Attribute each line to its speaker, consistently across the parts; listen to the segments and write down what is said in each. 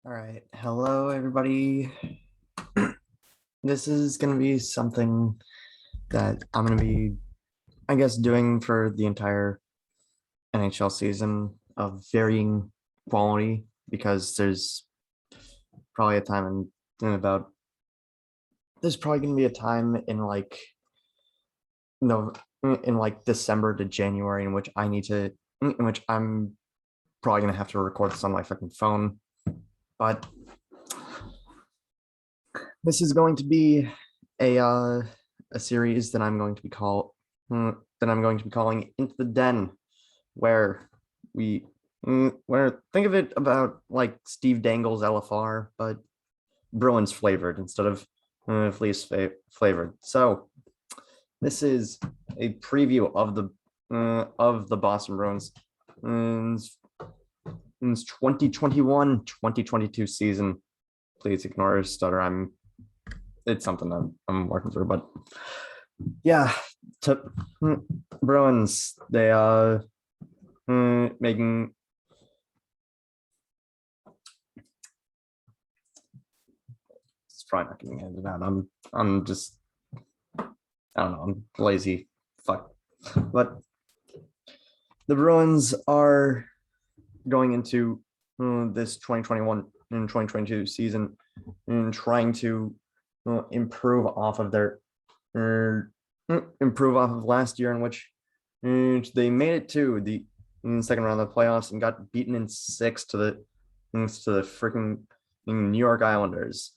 Speaker 1: All right. Hello, everybody. This is going to be something that I'm going to be, I guess, doing for the entire NHL season of varying quality because there's probably a time in about, there's probably going to be a time in like, no, in like December to January in which in which I'm probably going to have to record this on my fucking phone. But this is going to be a series that I'm going to be that I'm going to be calling Into the Den, where where think of it about like Steve Dangle's LFR, but Bruins flavored instead of Fleece flavored. So this is a preview of the Boston Bruins in 2021-2022 season. Please ignore a stutter. It's something I'm working through, but yeah, to Bruins, they making it's probably not getting edited out. I'm just I don't know, I'm lazy. Fuck. But the Bruins are going into this 2021 and 2022 season and trying to improve off of their improve off of last year in which they made it to the second round of the playoffs and got beaten in six to the freaking New York Islanders.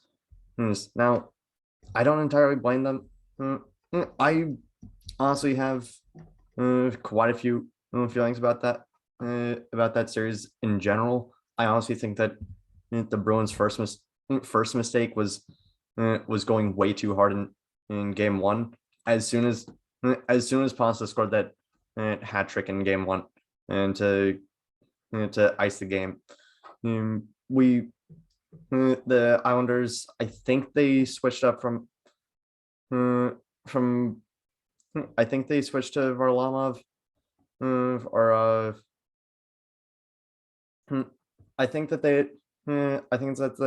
Speaker 1: Now, I don't entirely blame them. I honestly have quite a few feelings about that series in general. I honestly think that the Bruins' first mistake was going way too hard in game one. As soon as Pasta scored that hat trick in game one and to ice the game, we the Islanders, I think they switched up from I think they switched to Varlamov or I think that I think that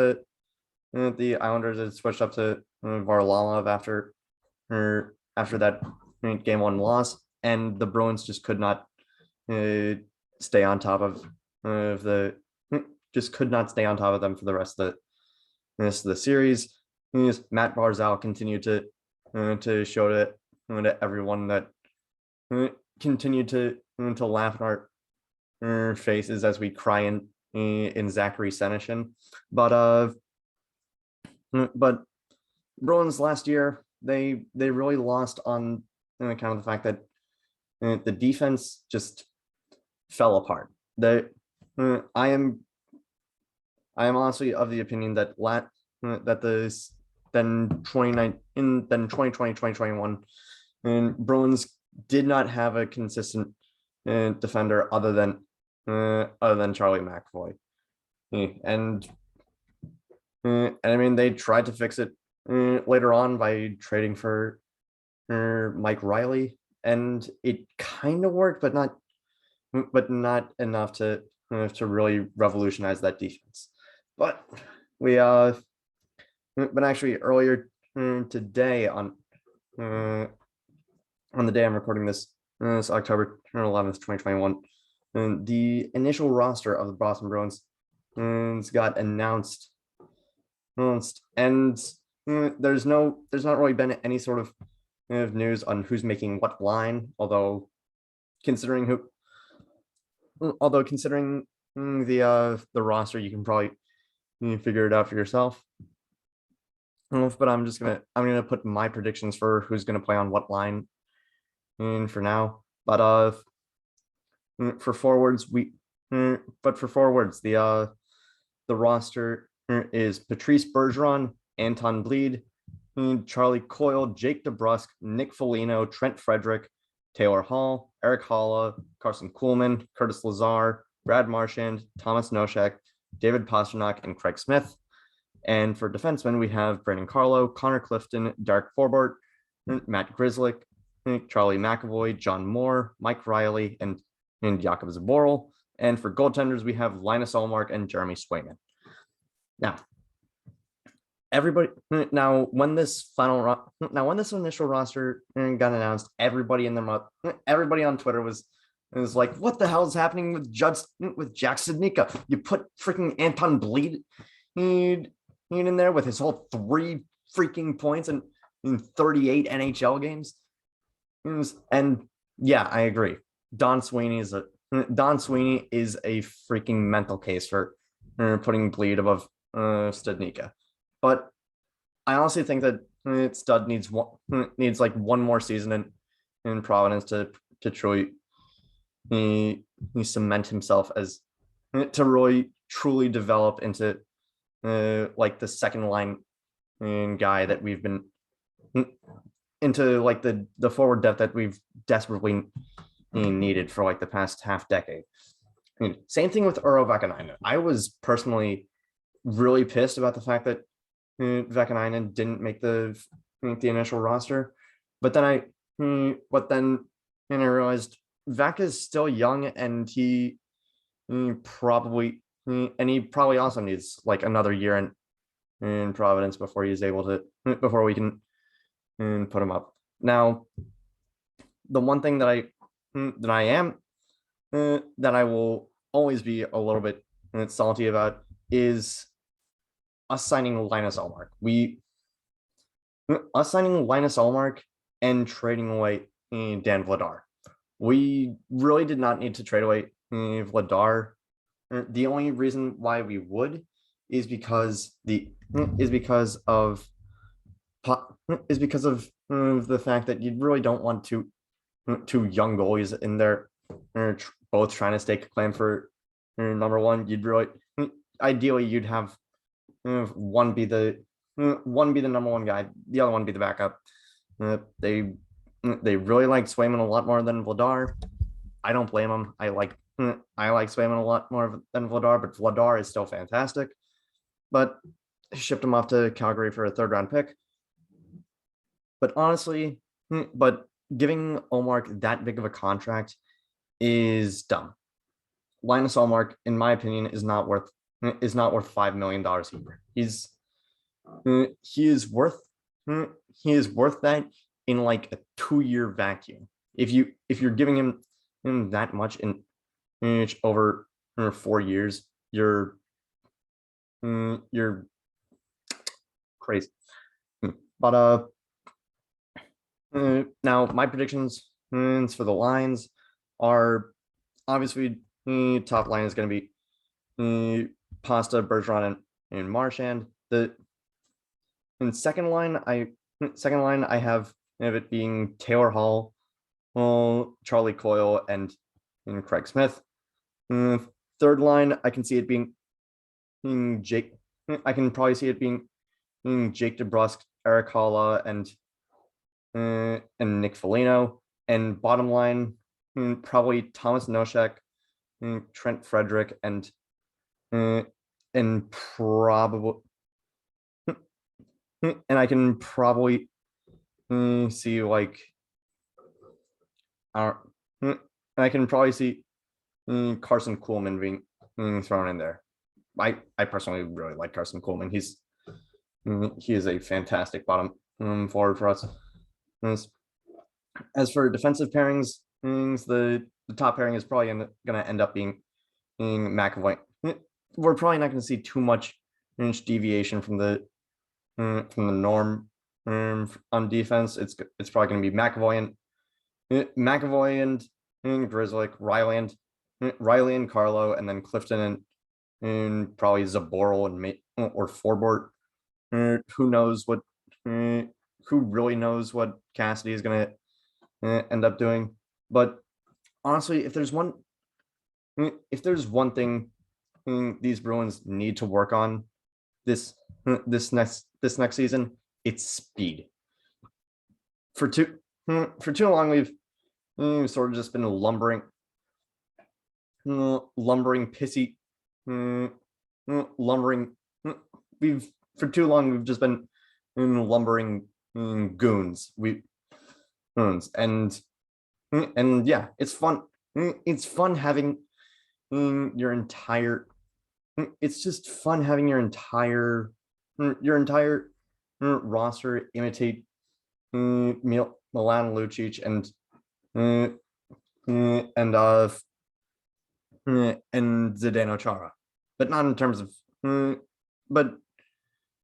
Speaker 1: the Islanders had switched up to Varlamov after that game one loss, and the Bruins just could not uh, stay on top of the just could not stay on top of them for the rest of the series. Matt Barzal continued to show to everyone that continued to laugh in our faces as we cry in Zachary Senyshyn. But Bruins last year they really lost on account of the fact that the defense just fell apart. Uh, I am I am honestly of the opinion that that this then 29 in then 2020 2021 and Bruins did not have a consistent defender other than Charlie McAvoy. And I mean they tried to fix it later on by trading for Mike Riley, and it kind of worked, but not enough to really revolutionize that defense. But we but actually earlier today on the day I'm recording this, it's October 11th, 2021, the initial roster of the Boston Bruins got announced, and there's not really been any sort of news on who's making what line, considering who although considering the roster, you can probably figure it out for yourself. But I'm gonna put my predictions for who's gonna play on what line in for now. But for forwards, the roster is Patrice Bergeron, Anton Bleed, Charlie Coyle, Jake DeBrusk, Nick Foligno, Trent Frederick, Taylor Hall, Eric Holla, Carson Kuhlman, Curtis Lazar, Brad Marchand, Thomas Noshek, David Pastrnak, and Craig Smith. And for defensemen, we have Brandon Carlo, Connor Clifton, Derek Forbort, Matt Grzelcyk, Charlie McAvoy, John Moore, Mike Riley, and Jakub Zboril. And for goaltenders, we have Linus Ullmark and Jeremy Swayman. Now, everybody now when this when this initial roster got announced, everybody on Twitter was like, what the hell is happening with Jack Studnicka? You put freaking Anton Bleed in there with his whole 3 freaking points in 38 NHL games. And yeah, I agree. Don Sweeney is a freaking mental case for putting Bleed above Studnicka. But I honestly think that Stud needs like one more season in Providence to truly cement himself as to really truly develop into like the second line guy that we've been into, like the forward depth that we've desperately needed for like the past half decade. I mean, same thing with Urho Vakanainen. I was personally really pissed about the fact that Vakanainen didn't make the initial roster, but then I realized Vac is still young, and he probably also needs like another year in Providence before he's able to before we can put him up. Now, the one thing that I will always be a little bit salty about is us signing Linus Ullmark. Us signing Linus Ullmark and trading away Dan Vladar. We really did not need to trade away Vladar. The only reason why we would is because of the fact that you really don't want two young goalies in there, both trying to stake a claim for number one. Ideally you'd have one be the number one guy, the other one be the backup. They really like Swayman a lot more than Vladar. I don't blame them. I like Swayman a lot more than Vladar, but Vladar is still fantastic. But shipped him off to Calgary for a 3rd round pick. But honestly, giving Ullmark that big of a contract is dumb. Linus Ullmark, in my opinion, is not worth $5 million either. He is worth that in like a 2-year vacuum. If you're giving him that much in over 4 years, you're crazy. But now my predictions for the lines are obviously top line is going to be Pasta, Bergeron, and Marchand. In second line I have it being Taylor Hall, Charlie Coyle, and Craig Smith. Third line I can see it being Jake. I can probably see it being Jake DeBrusk, Eric Holla, and Nick Foligno. And bottom line, probably Thomas Nosek, Trent Frederick, and probably and I can probably see like I can probably see Carson Kuhlman being thrown in there. I personally really like Carson Kuhlman. He is a fantastic bottom forward for us. As for defensive pairings, the top pairing is probably going to end up being McAvoy. We're probably not going to see too much deviation from the norm on defense. It's probably going to be McAvoy and Grizzlick, Riley and Carlo, and then Clifton and probably Zaboral or Forbort. Who knows what? Who really knows what Cassidy is going to end up doing? But honestly, if there's one thing these Bruins need to work on this next season, it's speed. For too long, we've sort of just been lumbering pissy, lumbering. For too long we've just been lumbering goons. And yeah, it's fun. It's fun having your entire it's just fun having your entire roster imitate Milan Lucic uh, and Zdeno Chara, but not in terms of but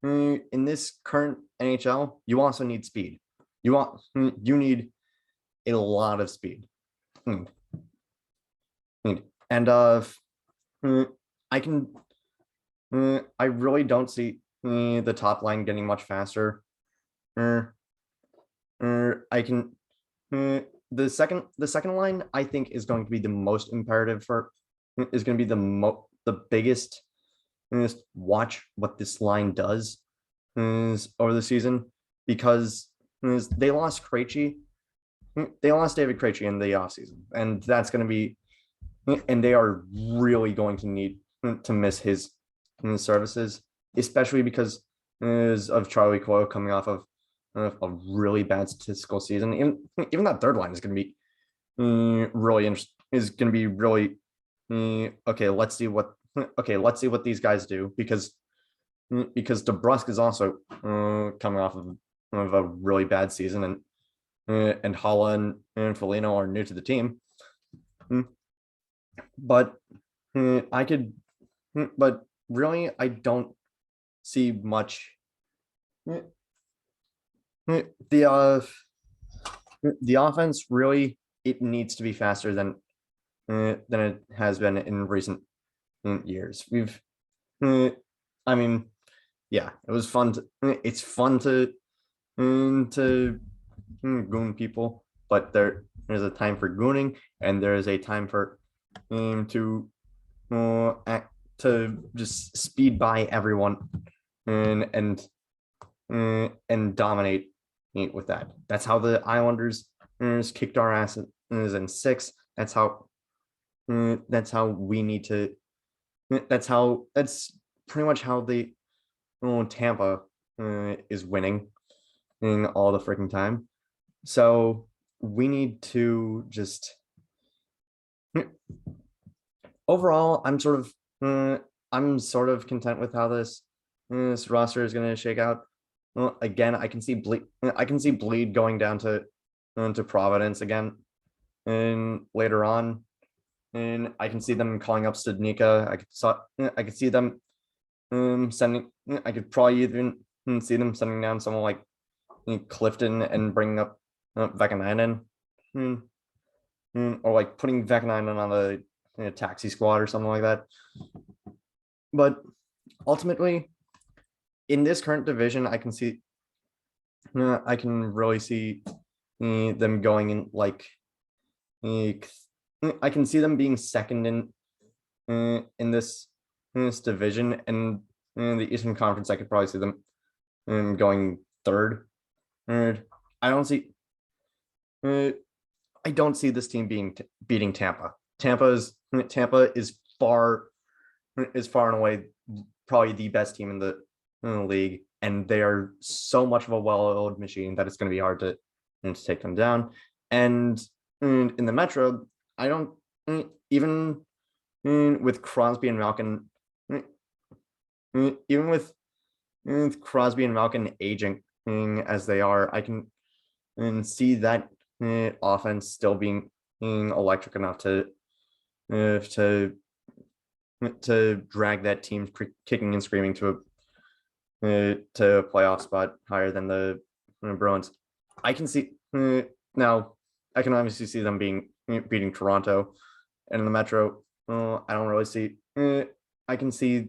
Speaker 1: in this current NHL, you also need speed. You need a lot of speed. Mm. And I can I really don't see the top line getting much faster. Uh, I can the second line I think is going to be the most imperative for is going to be the biggest. Just watch what this line does over the season because they lost Krejci. They lost David Krejci in the offseason, and that's going to be and they are really going to need to miss his services, especially because of Charlie Coyle coming off of a really bad statistical season. Even that third line is going to be really interesting. Is going to be really okay. Let's see what these guys do because DeBrusk is also coming off of a really bad season, and Holland and Foligno are new to the team. But I could, but really, I don't see much. The offense really it needs to be faster than it has been in recent years. I mean, yeah, it was fun. It's fun to goon people, but there's a time for gooning, and there is a time for to to just speed by everyone and dominate with that. That's how the Islanders kicked our asses in 6. That's how we need to. That's pretty much how the Tampa is winning all the freaking time. So we need to just overall, I'm sort of content with how this roster is going to shake out. Well, again, I can see bleed going down to Providence again, and later on, and I can see them calling up Studnicka. I could see them sending. I could probably even see them sending down someone like Clifton and bringing up Vekanainen, or like putting Vekanainen on the taxi squad or something like that. But ultimately, in this current division, I can really see them going in like I can see them being second in this division, and in the Eastern Conference, I could probably see them going third. I don't see I don't see this team beating Tampa. Tampa is far and away probably the best team in the league, and they are so much of a well-oiled machine that it's going to be hard to take them down. And in the Metro, I don't even with Crosby and Malkin, even with Crosby and Malkin aging as they are, I can see that offense still being electric enough to drag that team kicking and screaming to a playoff spot higher than the Bruins. I can see now. I can obviously see them beating Toronto, and in the Metro, I don't really see. I can see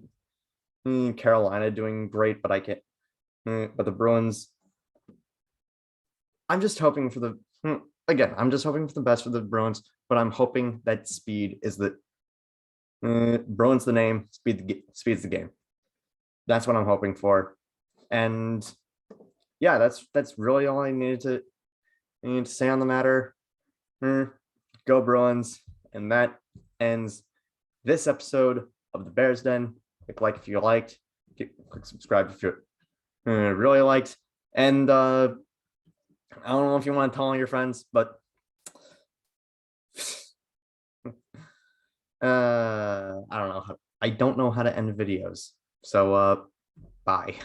Speaker 1: Carolina doing great, but I can't. But the Bruins, I'm just hoping for the again. I'm just hoping for the best for the Bruins, but I'm hoping that speed is the Bruins the name, speed's the game. That's what I'm hoping for, and yeah, that's really all I needed to say on the matter. Go Bruins, and that ends this episode of the Bears Den. Click like if you liked, click subscribe if you really liked, and I don't know if you want to tell all your friends, but I don't know. I don't know how to end videos. So bye.